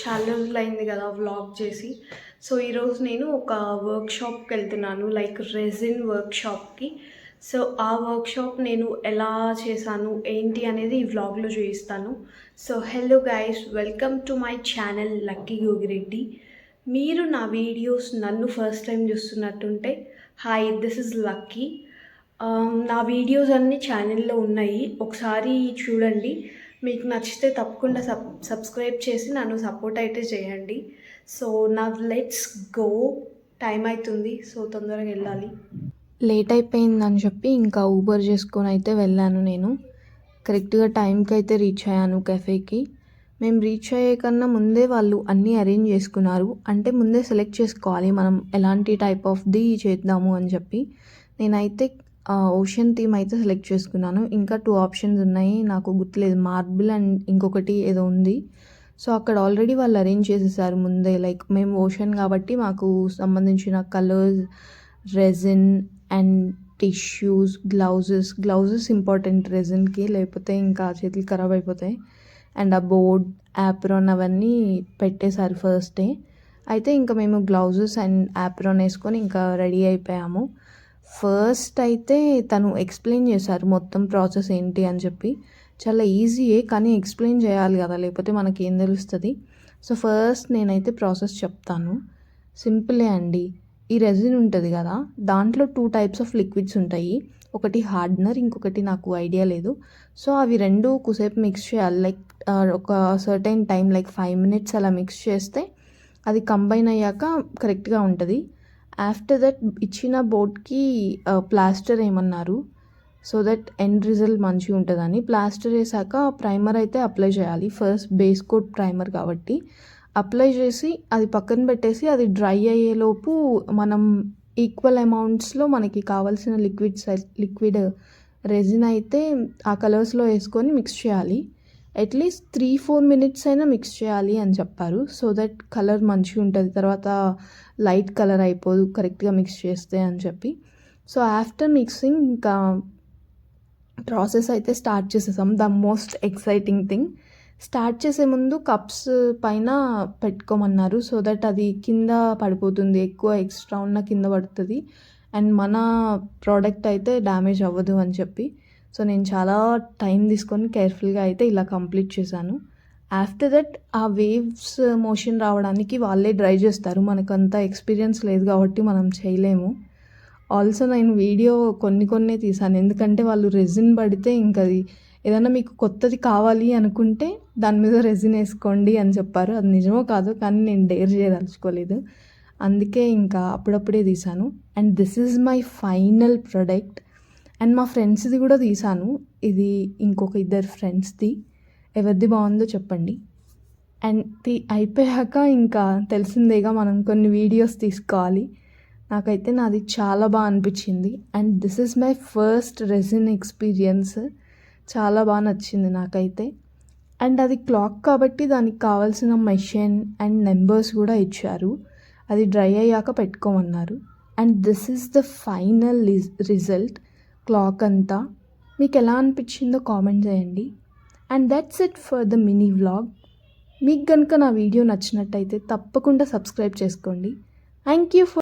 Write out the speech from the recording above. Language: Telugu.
చాలా రోజులైంది కదా వ్లాగ్ చేసి. సో ఈరోజు నేను ఒక వర్క్షాప్కి వెళ్తున్నాను, లైక్ రెజిన్ వర్క్షాప్కి. సో ఆ వర్క్షాప్ నేను ఎలా చేశాను ఏంటి అనేది ఈ వ్లాగ్లో చూపిస్తాను. So hello guys, welcome to my channel Lucky Gogireddy. మీరు నా వీడియోస్ నన్ను ఫస్ట్ టైం చూస్తున్నట్టుంటే హాయ్, దిస్ ఇస్ లక్కీ. నా వీడియోస్ అన్నీ ఛానల్లో ఉన్నాయి, ఒకసారి చూడండి. మీకు నచ్చితే తప్పకుండా సబ్స్క్రైబ్ చేసి నన్ను సపోర్ట్ అయితే చేయండి. సో నా లెట్స్ గో, టైం అవుతుంది, సో తొందరగా వెళ్ళాలి. లేట్ అయిపోయిందని చెప్పి ఇంకా ఊబర్ చేసుకొని అయితే వెళ్ళాను. నేను కరెక్ట్గా టైంకి అయితే రీచ్ అయ్యాను కెఫేకి. మేము రీచ్ అయ్యే కన్నా ముందే వాళ్ళు అన్నీ అరేంజ్ చేసుకున్నారు. అంటే ముందే సెలెక్ట్ చేసుకోవాలి మనం ఎలాంటి టైప్ ఆఫ్ది చేద్దాము అని చెప్పి. నేనైతే ఓషన్ థీమ్ అయితే సెలెక్ట్ చేసుకున్నాను. ఇంకా 2 ఆప్షన్స్ ఉన్నాయి, నాకు గుర్తులేదు, మార్బుల్ అండ్ ఇంకొకటి ఏదో ఉంది. సో అక్కడ ఆల్రెడీ వాళ్ళు అరేంజ్ చేసేసారు ముందే. లైక్ మేము ఓషన్ కాబట్టి మాకు సంబంధించిన colours, resin and tissues, gloves important రెజిన్కి, లేకపోతే ఇంకా చేతులు ఖరాబ్ అయిపోతాయి. అండ్ ఆ బోర్డ్, యాప్రాన్ అవన్నీ పెట్టేశారు ఫస్ట్ డే. అయితే ఇంకా మేము గ్లౌజెస్ అండ్ యాప్రాన్ వేసుకొని ఇంకా రెడీ అయిపోయాము. ఫస్ట్ అయితే తను ఎక్స్ప్లెయిన్ చేశారు మొత్తం ప్రాసెస్ ఏంటి అని చెప్పి. చాలా ఈజీయే కానీ ఎక్స్ప్లెయిన్ చేయాలి కదా, లేకపోతే మనకేం తెలుస్తుంది. సో ఫస్ట్ నేనైతే ప్రాసెస్ చెప్తాను. సింపులే అండి. ఈ రెజిన్ ఉంటుంది కదా, దాంట్లో 2 టైప్స్ ఆఫ్ లిక్విడ్స్ ఉంటాయి. ఒకటి హార్డ్నర్, ఇంకొకటి నాకు ఐడియా లేదు. సో అవి రెండు కుసేపు మిక్స్ చేయాలి. లైక్ ఒక సర్టెన్ టైం, లైక్ 5 minutes అలా మిక్స్ చేస్తే అది కంబైన్ అయ్యాక కరెక్ట్గా ఉంటుంది. ఆఫ్టర్ దట్ ఇచ్చిన బోర్డ్కి ప్లాస్టర్ ఏమన్నారు, సో దట్ ఎండ్ రిజల్ట్ మంచిగా ఉంటుందని. ప్లాస్టర్ వేసాక ప్రైమర్ అయితే అప్లై చేయాలి. ఫస్ట్ బేస్ కోట్ ప్రైమర్ కాబట్టి అప్లై చేసి అది పక్కన పెట్టేసి, అది డ్రై అయ్యేలోపు మనం ఈక్వల్ అమౌంట్స్లో మనకి కావాల్సిన లిక్విడ్ రెజిన్ అయితే ఆ కలర్స్లో వేసుకొని మిక్స్ చేయాలి. అట్లీస్ట్ 3-4 minutes అయినా మిక్స్ చేయాలి అని చెప్పారు. సో దట్ కలర్ మంచిగా ఉంటుంది, తర్వాత లైట్ కలర్ అయిపోదు కరెక్ట్గా మిక్స్ చేస్తే అని చెప్పి. సో ఆఫ్టర్ మిక్సింగ్ ఇంకా ప్రాసెస్ అయితే స్టార్ట్ చేసేసాం. The most exciting thing, start చేసే ముందు కప్స్ పైన పెట్టుకోమన్నారు. సో దట్ అది కింద పడిపోతుంది, ఎక్కువ ఎక్స్ట్రా ఉన్న కింద పడుతుంది అండ్ మన ప్రోడక్ట్ అయితే డ్యామేజ్ అవ్వదు అని చెప్పి. సో నేను చాలా టైం తీసుకొని కేర్ఫుల్గా అయితే ఇలా కంప్లీట్ చేశాను. ఆఫ్టర్ దట్ ఆ వేవ్స్ మోషన్ రావడానికి వాళ్ళే డ్రై చేస్తారు. మనకంత ఎక్స్పీరియన్స్ లేదు కాబట్టి మనం చేయలేము. ఆల్సో నేను వీడియో కొన్ని తీసాను, ఎందుకంటే వాళ్ళు రెజిన్ పడితే ఇంకా అది ఏదైనా మీకు కొత్తది కావాలి అనుకుంటే దాని మీద రెజిన్ వేసుకోండి అని చెప్పారు. అది నిజమో కాదో కానీ నేను డేర్ చేయదలుచుకోలేదు, అందుకే ఇంకా అప్పుడప్పుడే తీసాను. And this is my final product. And మా ఫ్రెండ్స్ది కూడా తీసాను, ఇది ఇంకొక 2 ఫ్రెండ్స్ది. ఎవరిది బాగుందో చెప్పండి. అండ్ అయిపోయాక ఇంకా తెలిసిందేగా మనం కొన్ని వీడియోస్ తీసుకోవాలి. నాకైతే నాది చాలా బాగా అనిపించింది. And this is my first resin experience. చాలా బాగా నచ్చింది నాకైతే. అండ్ అది క్లాక్ కాబట్టి దానికి కావాల్సిన మెషిన్ అండ్ నెంబర్స్ కూడా ఇచ్చారు. అది డ్రై అయ్యాక పెట్టుకోమన్నారు. And this is the final result. Clock అంతా మీకు ఎలా అనిపించిందో కామెంట్ చేయండి. And that's it for the mini vlog. మీకు కనుక నా వీడియో నచ్చినట్టయితే తప్పకుండా సబ్స్క్రైబ్ చేసుకోండి. Thank you for